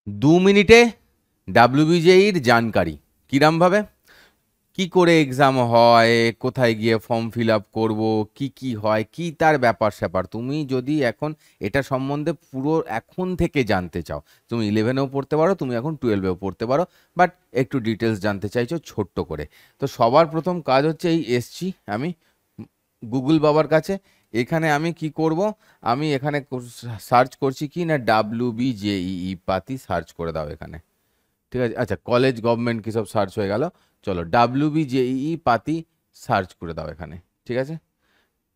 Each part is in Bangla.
2 মিনিটে ডাব্লিউবিজেইর জানকারি কিরমভাবে, কি করে এক্সাম হয়, কোথায় গিয়ে ফর্ম ফিল আপ করবো, কি হয়, কি তার ব্যাপার স্যাপার। তুমি যদি এখন এটা সম্বন্ধে পুরো এখন থেকে জানতে চাও, তুমি 11এও পড়তে পারো, তুমি এখন 12এও পড়তে পারো, বাট একটু ডিটেলস জানতে চাইছো ছোট্ট করে, তো সবার প্রথম কাজ হচ্ছে এই এসছি আমি গুগল বাবার কাছে। এখানে আমি কি করব, আমি এখানে সার্চ করছি কি না ডাব্লিউবিজেই পাতি সার্চ করে দাও এখানে। ঠিক আছে, আচ্ছা কলেজ গভর্নমেন্ট কি সব সার্চ হয়ে গেল। চলো ডাব্লিউবিজেই পাতি সার্চ করে দাও এখানে। ঠিক আছে,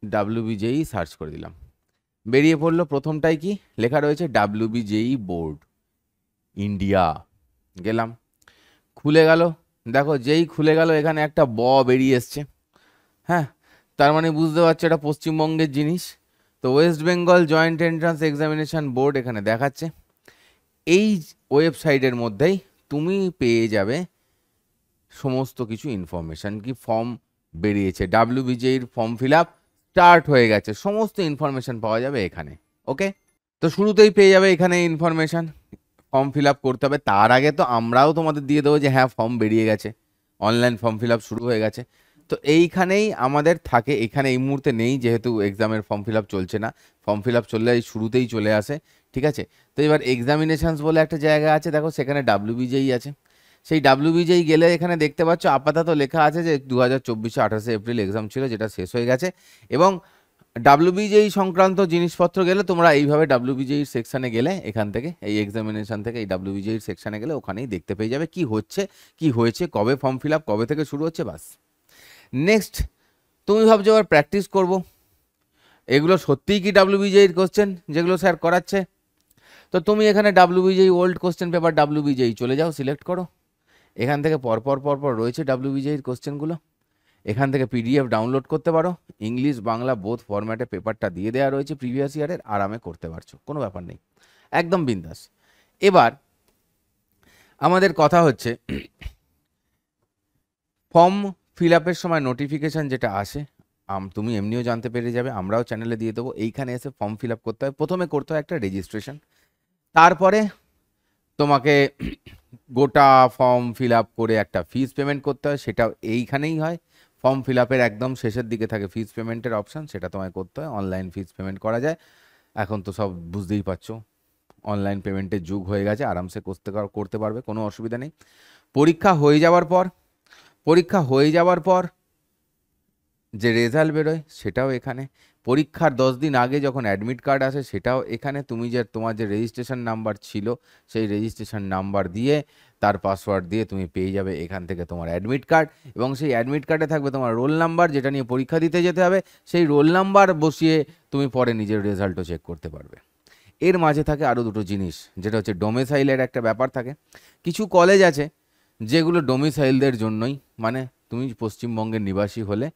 ডাব্লিউবিজেই সার্চ করে দিলাম, বেরিয়ে পড়লো প্রথমটাই কি লেখা রয়েছে, ডাব্লিউবিজেই বোর্ড ইন্ডিয়া। গেলাম, খুলে গেল, দেখো যেই খুলে গেল এখানে একটা বেরিয়ে এসছে। হ্যাঁ, তার মানে বুঝতে পারছো এটা পশ্চিমবঙ্গের জিনিস। তো West Bengal joint entrance examination board এখানে দেখাচ্ছে। এই ওয়েবসাইটের মধ্যেই তুমি পেয়ে যাবে সমস্ত কিছু ইনফরমেশন, কি ফর্ম বেরিয়েছে, ডাব্লিউবিজের ফর্ম ফিল আপ স্টার্ট হয়ে গেছে, সমস্ত ইনফরমেশন পাওয়া যাবে এখানে। ওকে, তো শুরুতেই পেয়ে যাবে এখানে ইনফরমেশন, ফর্ম ফিল আপ করতে হবে। তার আগে তো আমরাও তোমাদের দিয়ে দেবো যে হ্যাঁ ফর্ম বেরিয়ে গেছে, অনলাইন ফর্ম ফিল আপ শুরু হয়ে গেছে। তো এইখানেই আমাদের থাকে, এখানে এই মুহূর্তে নেই যেহেতু এক্সামের ফর্ম ফিল আপ চলছে না, ফর্ম ফিল আপ চললে এই শুরুতেই চলে আসে। ঠিক আছে, তো এবার এক্সামিনেশনস বলে একটা জায়গা আছে, দেখো সেখানে ডাব্লিউবিজেই আছে। সেই ডাব্লিউবিজেই গেলে এখানে দেখতে পাচ্ছ আপাতত লেখা আছে যে 2024 28 এপ্রিল এক্সাম ছিল, যেটা শেষ হয়ে গেছে। এবং ডাব্লিউবিজেই সংক্রান্ত জিনিসপত্র গেলে তোমরা এইভাবে ডাব্লিউবিজেই সেকশনে গেলে, এখান থেকে এই এক্সামিনেশন থেকে এই ডাব্লিউবিজেই সেকশনে গেলে ওখানেই দেখতে পেয়ে যাবে কি হচ্ছে, কি হয়েছে, কবে ফর্ম ফিল আপ, কবে থেকে শুরু হচ্ছে, বাস। নেক্সট, তুমি ভাবছো আবার প্র্যাকটিস করব, এগুলো সত্যিই কি ডাব্লিউবিজেইর কোশ্চেন যেগুলো স্যার করাচ্ছে? তো তুমি এখানে WBJEE old question paper WBJEE চলে যাও, সিলেক্ট করো, এখান থেকে পরপর পরপর রয়েছে ডাব্লিউবিজেইর কোশ্চেনগুলো, এখান থেকে পিডিএফ ডাউনলোড করতে পারো, ইংলিশ বাংলা বোথ ফরম্যাটে পেপারটা দিয়ে দেওয়া রয়েছে প্রিভিয়াস ইয়ারের, আরামে করতে পারছো, কোনো ব্যাপার নেই, একদম বিন্দাস। এবার আমাদের কথা হচ্ছে ফর্ম ফিল আপের সময় নোটিফিকেশান যেটা আসে, তুমি এমনিও জানতে পেরে যাবে, আমরাও চ্যানেলে দিয়ে দেবো। এইখানে এসে ফর্ম ফিল আপ করতে হয়, প্রথমে করতে হয় একটা রেজিস্ট্রেশন, তারপরে তোমাকে গোটা ফর্ম ফিল আপ করে একটা ফিস পেমেন্ট করতে হয়, সেটাও এইখানেই হয়। ফর্ম ফিল আপের একদম শেষের দিকে থাকে ফিস পেমেন্টের অপশান, সেটা তোমায় করতে হয়, অনলাইন ফিস পেমেন্ট করা যায়। এখন তো সব বুঝতেই পারছো অনলাইন পেমেন্টের যুগ হয়ে গেছে, আরামসে করতে পারবে, কোনো অসুবিধা নেই। পরীক্ষা হয়ে যাওয়ার পর, পরীক্ষা হয়ে যাওয়ার পর যে রেজাল্ট বেরোয় সেটাও এখানে, পরীক্ষার 10 দিন আগে যখন অ্যাডমিট কার্ড আসে সেটাও এখানে, তুমি যে তোমার যে রেজিস্ট্রেশন নাম্বার ছিল সেই রেজিস্ট্রেশন নাম্বার দিয়ে তার পাসওয়ার্ড দিয়ে তুমি পেয়ে যাবে এখান থেকে তোমার অ্যাডমিট কার্ড, এবং সেই অ্যাডমিট কার্ডে থাকবে তোমার রোল নাম্বার, যেটা নিয়ে পরীক্ষা দিতে যেতে হবে, সেই রোল নাম্বার বসিয়ে তুমি পরে নিজের রেজাল্টও চেক করতে পারবে। এর মাঝে থাকে আরও দুটো জিনিস, যেটা হচ্ছে ডোমিসাইলের একটা ব্যাপার থাকে। কিছু কলেজ আছে যেগুলো ডোমিসাইলদের জন্যই, মানে তুমি পশ্চিমবঙ্গের নিবাসী হলে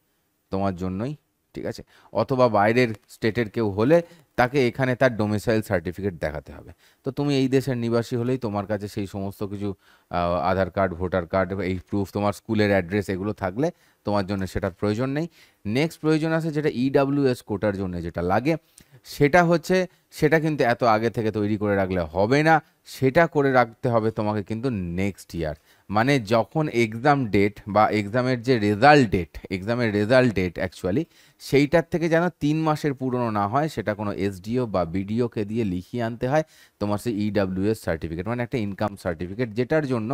তোমার জন্যই, ঠিক আছে, অথবা বাইরের স্টেটের কেউ হলে তাকে এখানে তার ডোমিসাইল সার্টিফিকেট দেখাতে হবে। তো তুমি এই দেশের নিবাসী হলেই তোমার কাছে সেই সমস্ত কিছু আধার কার্ড, ভোটার কার্ড, এই প্রুফ, তোমার স্কুলের অ্যাড্রেস এগুলো থাকলে তোমার জন্য সেটার প্রয়োজন নেই। নেক্সট প্রয়োজন আছে যেটা ইডাব্লিউএস কোটার জন্য যেটা লাগে, সেটা হচ্ছে, সেটা কিন্তু এত আগে থেকে তৈরি করে রাখলে হবে না, সেটা করে রাখতে হবে তোমাকে কিন্তু নেক্সট ইয়ার, মানে যখন এক্সাম ডেট বা এক্সামের যে রেজাল্ট ডেট, এক্সামের রেজাল্ট ডেট অ্যাকচুয়ালি সেইটার থেকে যেন 3 মাসের পুরনো না হয়, সেটা কোনো এসডিও বা বিডিওকে দিয়ে লিখিয়ে আনতে হয় তোমার সেই ইডাব্লিউএস সার্টিফিকেট, মানে একটা ইনকাম সার্টিফিকেট, যেটার জন্য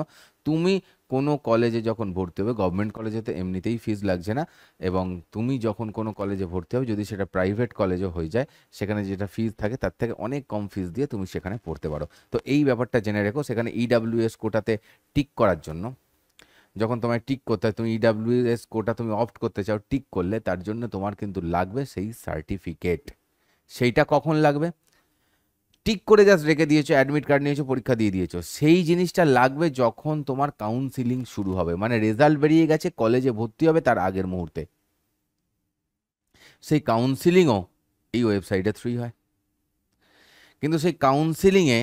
তুমি কোনো কলেজে যখন ভর্তি হবে, গভর্নমেন্ট কলেজে তো এমনিতেই ফিস লাগছে না, এবং তুমি যখন কোনো কলেজে ভর্তি হবে, যদি সেটা প্রাইভেট কলেজও হয়ে যায়, সেখানে যেটা ফিস থাকে তার থেকে অনেক কম ফিস দিয়ে তুমি সেখানে পড়তে পারো। তো এই ব্যাপারটা জেনে রেখো, সেখানে ইডাব্লিউএস কোটাতে টিক করার জন্য, যখন তোমায় টিক করতে হয়, তুমি ইডাব্লিউএস কোটা তুমি অপ্ট করতে চাও, টিক করলে তার জন্য তোমার কিন্তু লাগবে সেই সার্টিফিকেট। সেইটা কখন লাগবে? টিক করে জাস্ট রেখে দিয়েছো, অ্যাডমিট কার্ড নিয়েছো, পরীক্ষা দিয়ে দিয়েছো, সেই জিনিসটা লাগবে যখন তোমার কাউন্সিলিং শুরু হবে, মানে রেজাল্ট বেরিয়ে গেছে, কলেজে ভর্তি হবে তার আগের মুহূর্তে, সেই কাউন্সিলিংও এই ওয়েবসাইটে থ্রুই হয়। কিন্তু সেই কাউন্সিলিংয়ে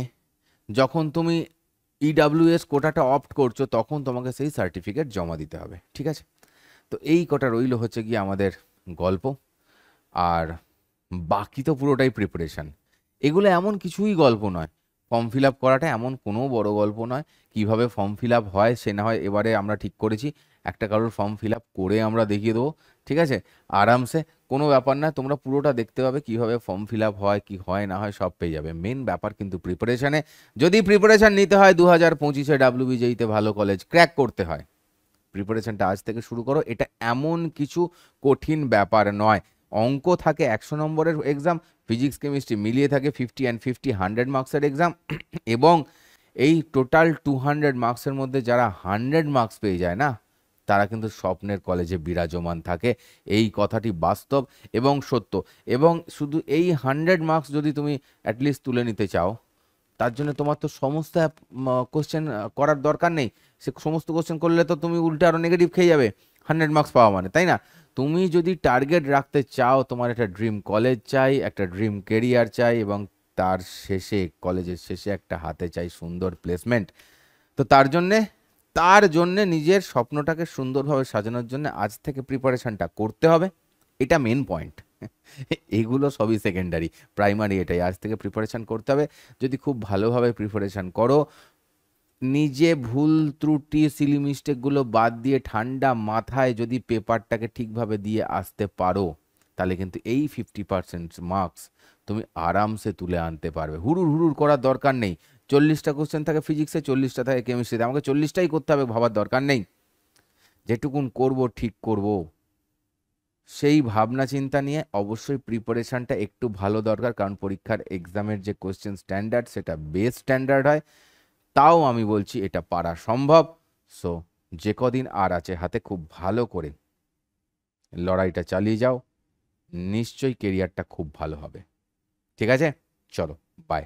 যখন তুমি ইডাব্লিউএস কোটাটা অপ্ট করছো, তখন তোমাকে সেই সার্টিফিকেট জমা দিতে হবে, ঠিক আছে? তো এই কটা রইল হচ্ছে গিয়ে আমাদের গল্প, আর বাকি তো পুরোটাই প্রিপারেশন। এগুলো এমন কিছুই গল্প নয়, ফর্ম ফিল আপ করাটা এমন কোনো বড় গল্প নয়। কিভাবে ফর্ম ফিল আপ হয় সে না হয় এবারে আমরা ঠিক করেছি, একটা কারোর ফর্ম ফিল আপ করে আমরা দেখিয়ে দেবো, ঠিক আছে? আরামসে, কোনো ব্যাপার না, তোমরা পুরোটা দেখতে পাবে কিভাবে ফর্ম ফিল আপ হয়, কি হয় না হয় সব পেয়ে যাবে। মেন ব্যাপার কিন্তু প্রিপারেশনে, যদি প্রিপারেশন নিতে হয় 2025-এ ডাব্লিউবিজেইতে ভালো কলেজ ক্র্যাক করতে হয়, প্রিপারেশনটা আজ থেকে শুরু করো। এটা এমন কিছু কঠিন ব্যাপার নয়। অঙ্ক থাকে 100 নম্বরের এক্সাম, ফিজিক্স কেমিস্ট্রি মিলিয়ে থাকে 50 অ্যান্ড 50 100 মার্কসের এক্সাম, এবং এই টোটাল 200 মার্কসের মধ্যে যারা 100 মার্কস পেয়ে যায় না, তারা কিন্তু স্বপ্নের কলেজে বিরাজমান থাকে। এই কথাটি বাস্তব এবং সত্য। এবং শুধু এই 100 মার্কস যদি তুমি অ্যাটলিস্ট তুলে নিতে চাও, তার জন্য তোমার তো সমস্ত কোশ্চেন করার দরকার নেই। সে সমস্ত কোশ্চেন করলে তো তুমি উল্টে আরো নেগেটিভ খেয়ে যাবে 100 মার্কস পাওয়া মানে, তাই না? তুমি যদি টার্গেট রাখতে চাও, তোমার একটা ড্রিম কলেজ চাই, একটা ড্রিম কেরিয়ার চাই, এবং তার শেষে, কলেজের শেষে একটা হাতে চাই সুন্দর প্লেসমেন্ট। তো তার জন্যে নিজের স্বপ্নটাকে সুন্দরভাবে সাজানোর জন্য আজ থেকে প্রিপারেশনটা করতে হবে। এটা মেন পয়েন্ট। এগুলো সবই সেকেন্ডারি, প্রাইমারি এটাই, আজ থেকে প্রিপারেশন করতে হবে। যদি খুব ভালোভাবে প্রিপারেশন করো, নিজে ভুল ত্রুটি সিলি মিস্টেকগুলো বাদ দিয়ে ঠান্ডা মাথায় যদি পেপারটাকে ঠিকভাবে দিয়ে আসতে পারো, তাহলে কিন্তু এই 50% মার্কস তুমি আরামসে তুলে আনতে পারবে। হুড়ুর হুড়ুর করার দরকার নেই। 40টা কোশ্চেন থাকে ফিজিক্সে, 40টা থাকে কেমিস্ট্রিতে, আমাকে 40টাই করতে হবে ভাবার দরকার নেই। যেটুকুন করব ঠিক করব, সেই ভাবনা চিন্তা নিয়ে অবশ্যই প্রিপারেশনটা একটু ভালো দরকার, কারণ পরীক্ষার এক্সামের যে কোশ্চেন স্ট্যান্ডার্ড সেটা বেস স্ট্যান্ডার্ড হয়। তাও আমি বলছি এটা পারা সম্ভব। সো যে কদিন আর আছে হাতে, খুব ভালো করে লড়াইটা চালিয়ে যাও, নিশ্চয়ই কেরিয়ারটা খুব ভালো হবে। ঠিক আছে, চলো, বাই।